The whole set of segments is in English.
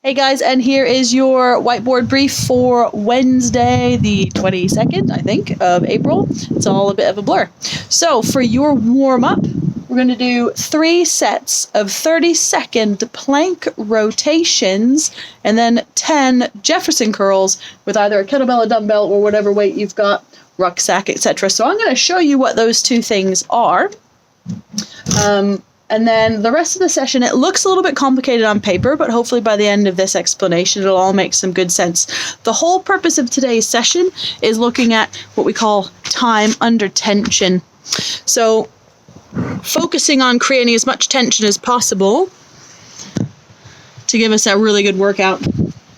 Hey guys, and here is your whiteboard brief for Wednesday, the 22nd, I think, of April. It's all a bit of a blur. So for your warm-up, we're going to do 3 sets of 30-second plank rotations and then 10 Jefferson curls with either a kettlebell, a dumbbell, or whatever weight you've got, rucksack, etc. So I'm going to show you what those 2 things are. And then the rest of the session, it looks a little bit complicated on paper, but hopefully by the end of this explanation, it'll all make some good sense. The whole purpose of today's session is looking at what we call time under tension. So focusing on creating as much tension as possible to give us a really good workout.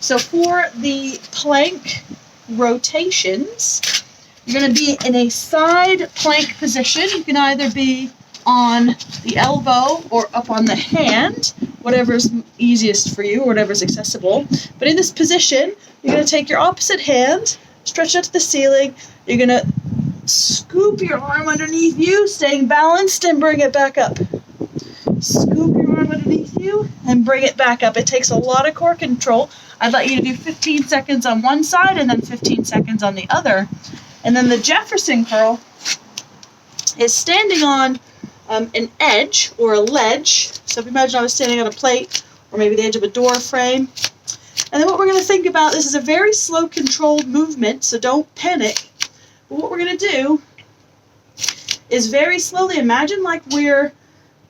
So for the plank rotations, you're going to be in a side plank position. You can either be on the elbow or up on the hand, whatever's easiest for you or whatever's accessible. But in this position, you're going to take your opposite hand, stretch it to the ceiling. You're going to scoop your arm underneath you, staying balanced, and bring it back up. Scoop your arm underneath you and bring it back up. It takes a lot of core control. I'd like you to do 15 seconds on one side and then 15 seconds on the other. And then the Jefferson curl is standing on an edge or a ledge. So if you imagine I was standing on a plate or maybe the edge of a door frame. And then what we're going to think about, this is a very slow controlled movement, so don't panic. But what we're going to do is very slowly imagine like we're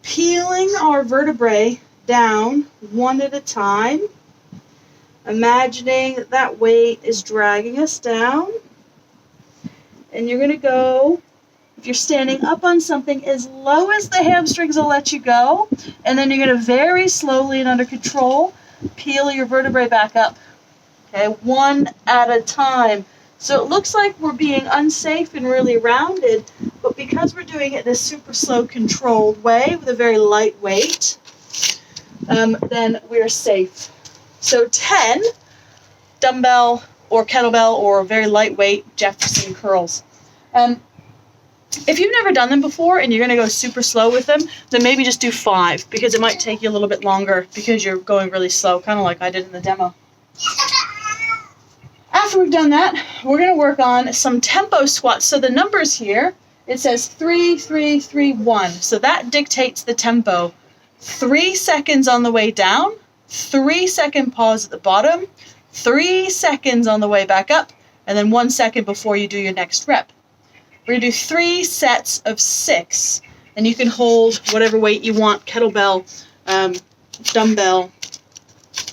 peeling our vertebrae down one at a time. Imagining that weight is dragging us down. And you're going to go, if you're standing up on something, as low as the hamstrings will let you go, and then you're going to very slowly and under control peel your vertebrae back up. Okay, one at a time. So it looks like we're being unsafe and really rounded, but because we're doing it in a super slow controlled way with a very light weight, then we're safe. So 10 dumbbell or kettlebell or very lightweight Jefferson curls. If you've never done them before and you're going to go super slow with them, then maybe just do 5 because it might take you a little bit longer because you're going really slow, kind of like I did in the demo. After we've done that, we're going to work on some tempo squats. So the numbers here, it says 3, 3, 3, 1. So that dictates the tempo. 3 seconds on the way down, 3-second pause at the bottom, 3 seconds on the way back up, and then 1 second before you do your next rep. We're going to do 3 sets of 6, and you can hold whatever weight you want, kettlebell, dumbbell,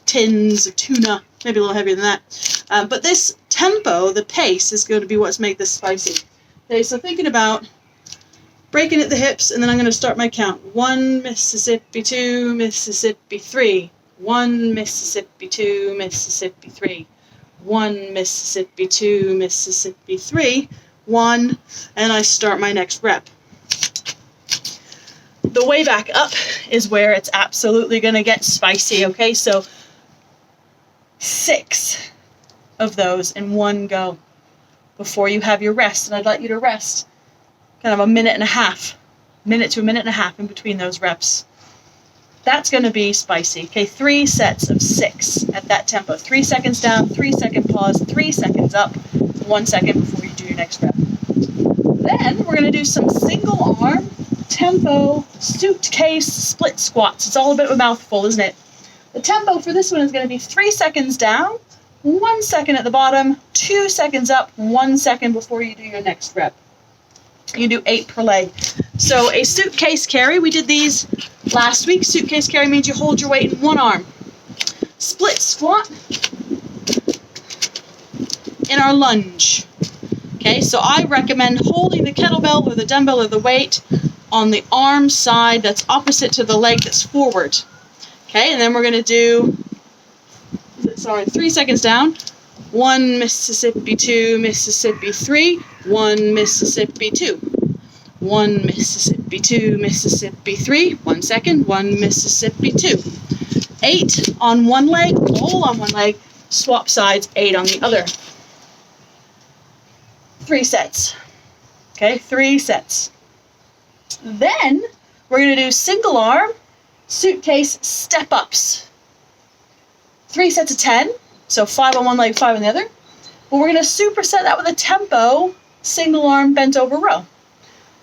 tins of tuna, maybe a little heavier than that. But this tempo, the pace, is going to be what's make this spicy. Okay, so thinking about breaking at the hips, and then I'm going to start my count. 1 Mississippi, 2 Mississippi, 3. 1 Mississippi, 2 Mississippi, 3. 1 Mississippi, 2 Mississippi, 3. 1, and I start my next rep. The way back up is where it's absolutely going to get spicy, okay? So 6 of those in one go before you have your rest, and I'd like you to rest kind of a minute to a minute and a half in between those reps. That's going to be spicy. Okay, 3 sets of 6 at that tempo. 3 seconds down, 3-second pause, 3 seconds up, 1 second before you do your next rep. Then we're going to do some single arm tempo suitcase split squats. It's all a bit of a mouthful, isn't it? The tempo for this one is going to be 3 seconds down, 1 second at the bottom, 2 seconds up, 1 second before you do your next rep. You do 8 per leg. So a suitcase carry, we did these last week. Suitcase carry means you hold your weight in one arm. Split squat in our lunge. Okay, so I recommend holding the kettlebell or the dumbbell or the weight on the arm side that's opposite to the leg that's forward. Okay, and then we're going to do, 3 seconds down. 1 Mississippi, 2 Mississippi, 3. 1 Mississippi, 2. 1 Mississippi, 2 Mississippi, 3. 1 second. 1 Mississippi, 2. 8 on one leg, roll on one leg, swap sides, 8 on the other. 3 sets. Okay, 3 sets. Then we're going to do single arm suitcase step-ups. 3 sets of 10, so 5 on one leg, 5 on the other. But we're going to superset that with a tempo, single arm bent over row.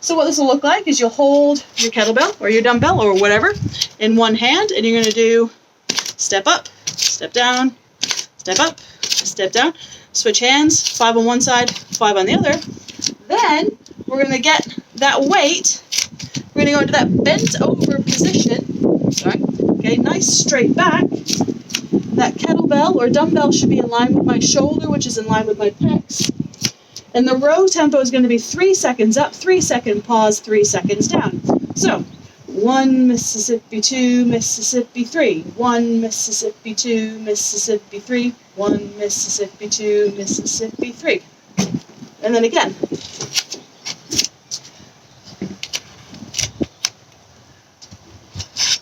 So what this will look like is you'll hold your kettlebell or your dumbbell or whatever in one hand, and you're going to do step up, step down, step up, step down, switch hands, 5 on one side, 5 on the other. Then we're going to get that weight, we're going to go into that bent over position, sorry, okay, nice straight back. That kettlebell or dumbbell should be in line with my shoulder, which is in line with my pecs. And the row tempo is going to be 3 seconds up, 3 second pause, 3 seconds down. So, 1 Mississippi, 2 Mississippi, 3. 1 Mississippi, 2 Mississippi, 3. 1 Mississippi, 2 Mississippi, 3. And then again.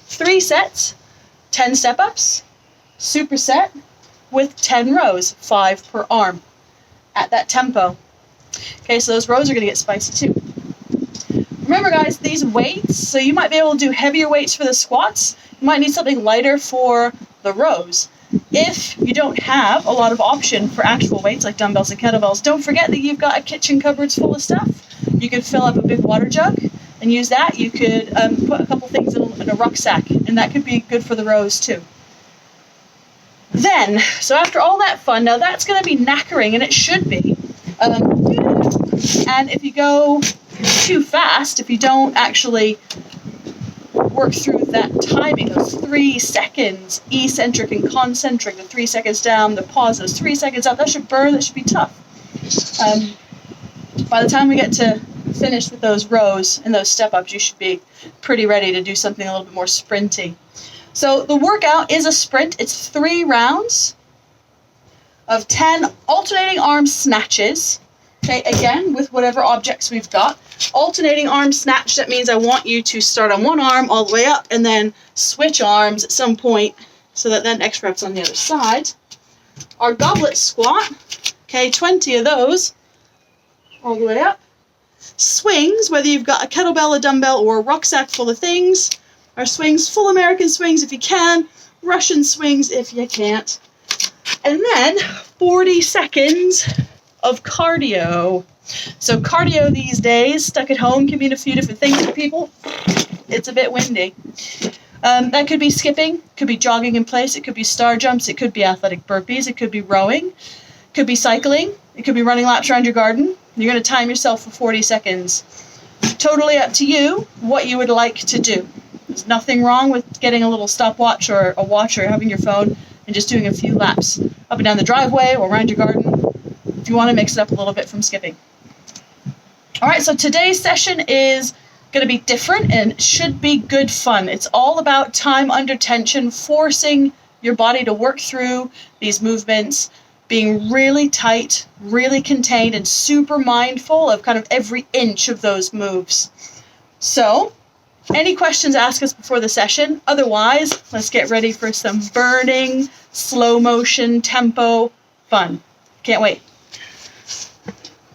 Three sets, 10 step-ups, superset with 10 rows, 5 per arm at that tempo. Okay, so those rows are going to get spicy too. Remember guys, these weights, so you might be able to do heavier weights for the squats. You might need something lighter for the rows. If you don't have a lot of option for actual weights like dumbbells and kettlebells, don't forget that you've got a kitchen cupboards full of stuff. You could fill up a big water jug and use that. You could put a couple things in a rucksack, and that could be good for the rows too. Then, so after all that fun, now that's going to be knackering, and it should be. And if you go too fast, if you don't actually work through that timing, those 3 seconds, eccentric and concentric, the 3 seconds down, the pause, those 3 seconds up, that should burn, that should be tough. By the time we get to finish with those rows and those step-ups, you should be pretty ready to do something a little bit more sprinty. So the workout is a sprint. It's 3 rounds of 10 alternating arm snatches. Okay, again, with whatever objects we've got. Alternating arm snatch, that means I want you to start on one arm all the way up and then switch arms at some point so that then next rep's on the other side. Our goblet squat, okay, 20 of those all the way up. Swings, whether you've got a kettlebell, a dumbbell, or a rucksack full of things. Our swings, full American swings if you can, Russian swings if you can't. And then 40 seconds of cardio. So cardio these days, stuck at home, can mean a few different things for people. It's a bit windy. That could be skipping, could be jogging in place, it could be star jumps, it could be athletic burpees, it could be rowing, it could be cycling, it could be running laps around your garden. You're going to time yourself for 40 seconds. Totally up to you what you would like to do. There's nothing wrong with getting a little stopwatch or a watch or having your phone and just doing a few laps up and down the driveway or around your garden if you want to mix it up a little bit from skipping. All right, so today's session is going to be different and should be good fun. It's all about time under tension, forcing your body to work through these movements, being really tight, really contained, and super mindful of kind of every inch of those moves. So, any questions, ask us before the session. Otherwise, let's get ready for some burning, slow motion, tempo fun. Can't wait.